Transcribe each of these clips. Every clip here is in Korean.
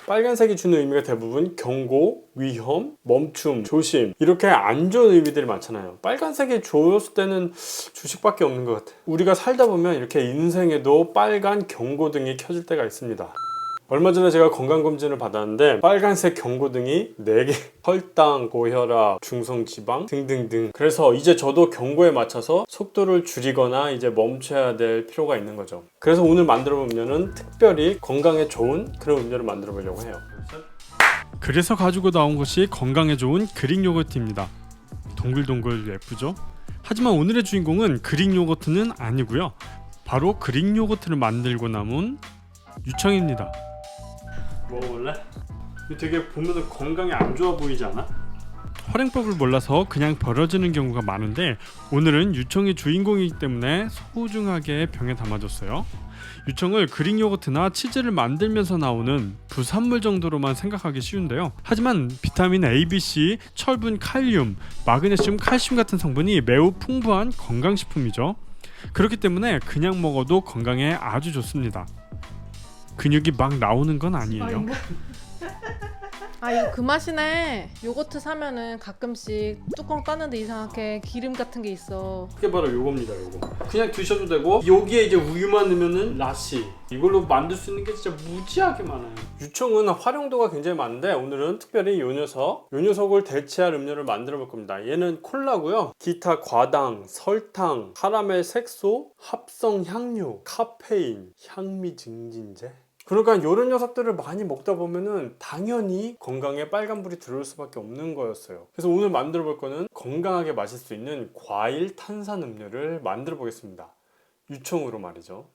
빨간색이 주는 의미가 대부분 경고, 위험, 멈춤, 조심 이렇게 안 좋은 의미들이 많잖아요. 빨간색이 좋았을 때는 주식밖에 없는 것 같아요. 우리가 살다 보면 이렇게 인생에도 빨간 경고등이 켜질 때가 있습니다. 얼마 전에 제가 건강검진을 받았는데 빨간색 경고등이 4개 혈당, 고혈압, 중성지방 등등등. 그래서 이제 저도 경고에 맞춰서 속도를 줄이거나 이제 멈춰야 될 필요가 있는 거죠. 그래서 오늘 만들어 본 음료는 특별히 건강에 좋은 그런 음료를 만들어 보려고 해요. 그래서 가지고 나온 것이 건강에 좋은 그릭 요거트입니다. 동글동글 예쁘죠? 하지만 오늘의 주인공은 그릭 요거트는 아니고요. 바로 그릭 요거트를 만들고 남은 유청입니다. 먹어볼래? 되게 보면 건강에 안 좋아 보이지 않아? 활용법을 몰라서 그냥 버려지는 경우가 많은데 오늘은 유청이 주인공이기 때문에 소중하게 병에 담아줬어요. 유청을 그릭 요거트나 치즈를 만들면서 나오는 부산물 정도로만 생각하기 쉬운데요. 하지만 비타민 A, B, C, 철분, 칼륨, 마그네슘, 칼슘 같은 성분이 매우 풍부한 건강식품이죠. 그렇기 때문에 그냥 먹어도 건강에 아주 좋습니다. 근육이 막 나오는 건 아니에요. 아 이거 그 맛이네. 요거트 사면은 가끔씩 뚜껑 땄는데 이상하게 기름 같은 게 있어. 그게 바로 요겁니다. 요거 그냥 드셔도 되고 여기에 이제 우유만 넣으면은 라시. 이걸로 만들 수 있는 게 진짜 무지하게 많아요. 유청은 활용도가 굉장히 많은데 오늘은 특별히 요 녀석을 대체할 음료를 만들어 볼 겁니다. 얘는 콜라고요. 기타 과당, 설탕, 카라멜 색소, 합성 향료, 카페인, 향미 증진제. 그러니까 이런 녀석들을 많이 먹다 보면은 당연히 건강에 빨간불이 들어올 수밖에 없는 거였어요. 그래서 오늘 만들어 볼 거는 건강하게 마실 수 있는 과일 탄산 음료를 만들어 보겠습니다. 유청으로 말이죠.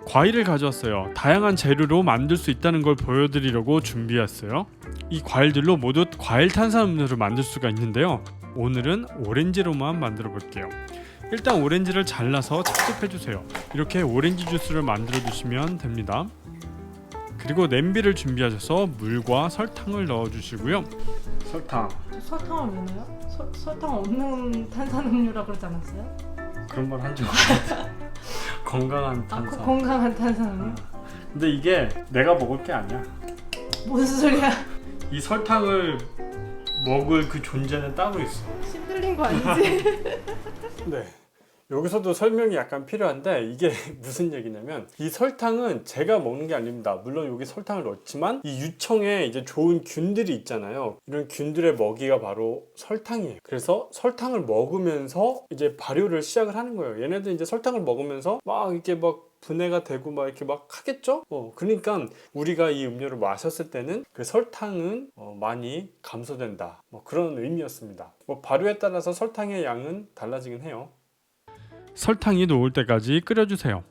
과일을 가져왔어요. 다양한 재료로 만들 수 있다는 걸 보여드리려고 준비했어요. 이 과일들로 모두 과일 탄산 음료를 만들 수가 있는데요. 오늘은 오렌지로만 만들어 볼게요. 일단 오렌지를 잘라서 찹찹해 주세요. 이렇게 오렌지 주스를 만들어 주시면 됩니다. 그리고 냄비를 준비하셔서 물과 설탕을 넣어 주시고요. 설탕을 왜 넣어요? 설탕 없는 탄산음료라 그러지 않았어요? 그런 말 한 적 없는데. 건강한 탄산. 건강한 탄산음료? 근데 이게 내가 먹을 게 아니야. 무슨 소리야? 이 설탕을 먹을 그 존재는 따로 있어. 신들린 거 아니지? 네. 여기서도 설명이 약간 필요한데 이게 무슨 얘기냐면 이 설탕은 제가 먹는 게 아닙니다. 물론 여기 설탕을 넣지만 이 유청에 이제 좋은 균들이 있잖아요. 이런 균들의 먹이가 바로 설탕이에요. 그래서 설탕을 먹으면서 이제 발효를 시작을 하는 거예요. 얘네들 이제 설탕을 먹으면서 막 이렇게 막 분해가 되고 막 이렇게 막 하겠죠? 그러니까 우리가 이 음료를 마셨을 때는 그 설탕은 많이 감소된다. 그런 의미였습니다. 발효에 따라서 설탕의 양은 달라지긴 해요. 설탕이 녹을 때까지 끓여주세요.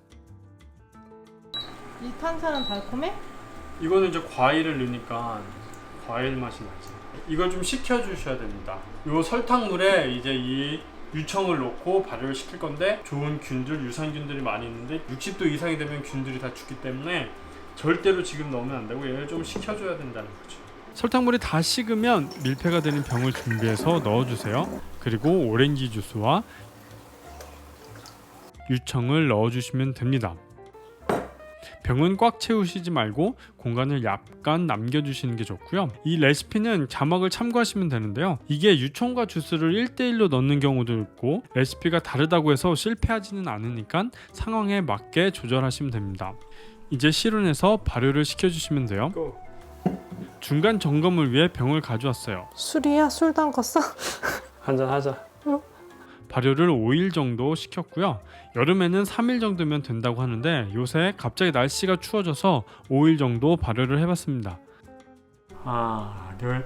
이 탄산은 달콤해? 이거는 이제 과일을 넣으니까 과일 맛이 나지. 이걸 좀 식혀주셔야 됩니다. 이 설탕물에 이제 이 유청을 넣고 발효를 시킬 건데 좋은 균들, 유산균들이 많이 있는데 60도 이상이 되면 균들이 다 죽기 때문에 절대로 지금 넣으면 안 되고 얘를 좀 식혀줘야 된다는 거죠. 설탕물이 다 식으면 밀폐가 되는 병을 준비해서 넣어주세요. 그리고 오렌지 주스와 유청을 넣어주시면 됩니다. 병은 꽉 채우시지 말고 공간을 약간 남겨주시는 게 좋고요. 이 레시피는 자막을 참고하시면 되는데요. 이게 유청과 주스를 1:1로 넣는 경우도 있고 레시피가 다르다고 해서 실패하지는 않으니까 상황에 맞게 조절하시면 됩니다. 이제 실온에서 발효를 시켜주시면 돼요. 중간 점검을 위해 병을 가져왔어요. 술이야? 술 담갔어? 한잔 하자. 응. 발효를 5일 정도 시켰고요. 여름에는 3일 정도면 된다고 하는데 요새 갑자기 날씨가 추워져서 5일 정도 발효를 해봤습니다. 하나, 둘.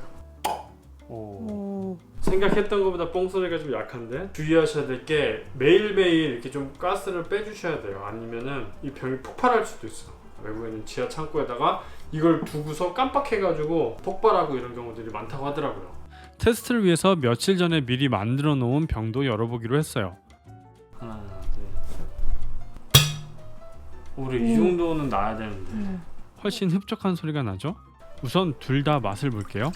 오. 생각했던 것보다 뽕소리가 좀 약한데 주의하셔야 될 게 매일매일 이렇게 좀 가스를 빼주셔야 돼요. 아니면은 이 병이 폭발할 수도 있어. 외국에는 지하 창고에다가 이걸 두고서 깜빡해가지고 폭발하고 이런 경우들이 많다고 하더라고요. 테스트를 위해서 며칠 전에 미리 만들어 놓은 병도 열어보기로 했어요. 하나, 둘, 셋. 우리 이 정도는 나야 되는데 훨씬 흡족한 소리가 나죠? 우선 둘 다 맛을 볼게요.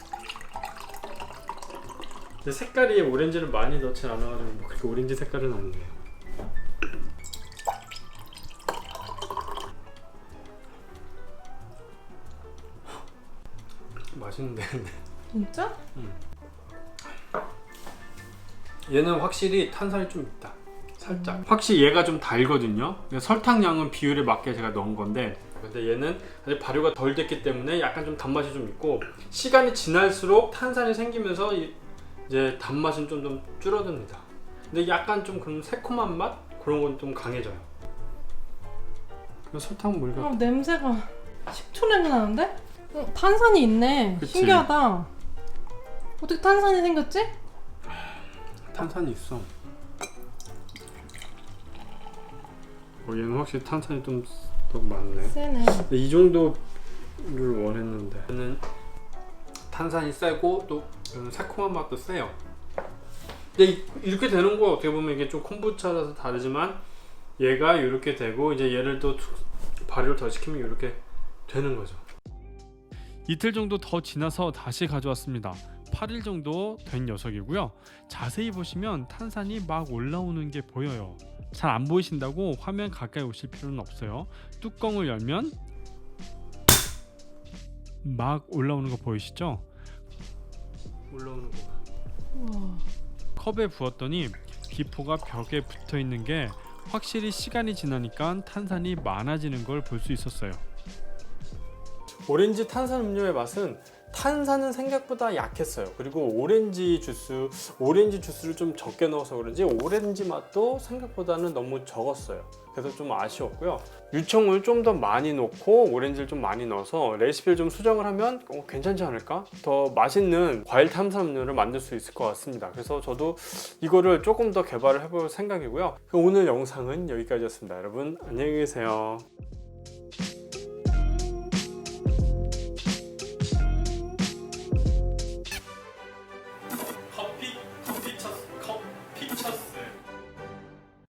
근데 색깔이 오렌지를 많이 넣지 않아가지고 뭐 그렇게 오렌지 색깔은 아니네요. 맛있는데. 진짜? 얘는 확실히 탄산이 좀 있다. 살짝. 확실히 얘가 좀 달거든요. 설탕량은 비율에 맞게 제가 넣은 건데, 근데 얘는 아직 발효가 덜 됐기 때문에 약간 좀 단맛이 좀 있고, 시간이 지날수록 탄산이 생기면서 이제 단맛은 좀 줄어듭니다. 근데 약간 좀 그런 새콤한 맛? 그런 건 좀 강해져요. 설탕 물 같아. 냄새가 식초 냄새 나는데? 탄산이 있네. 그치? 신기하다. 어떻게 탄산이 생겼지? 탄산이 있어. 얘는 확실히 탄산이 좀 더 많네. 세네. 이 정도를 원했는데 얘는 탄산이 세고 또 새콤한 맛도 세요. 근데 이렇게 되는 거 어떻게 보면 이게 좀 콤부차라서 다르지만 얘가 이렇게 되고 이제 얘를 또 발효를 더 시키면 이렇게 되는 거죠. 이틀 정도 더 지나서 다시 가져왔습니다. 8일 정도 된 녀석이고요. 자세히 보시면 탄산이 막 올라오는 게 보여요. 잘 안 보이신다고 화면 가까이 오실 필요는 없어요. 뚜껑을 열면 막 올라오는 거 보이시죠? 올라오는 거. 우와. 컵에 부었더니 기포가 벽에 붙어 있는 게 확실히 시간이 지나니까 탄산이 많아지는 걸 볼 수 있었어요. 오렌지 탄산 음료의 맛은 탄산은 생각보다 약했어요. 그리고 오렌지 주스를 좀 적게 넣어서 그런지 오렌지 맛도 생각보다는 너무 적었어요. 그래서 좀 아쉬웠고요. 유청을 좀 더 많이 넣고 오렌지를 좀 많이 넣어서 레시피를 좀 수정을 하면 괜찮지 않을까? 더 맛있는 과일 탄산음료를 만들 수 있을 것 같습니다. 그래서 저도 이거를 조금 더 개발을 해볼 생각이고요. 오늘 영상은 여기까지였습니다. 여러분 안녕히 계세요.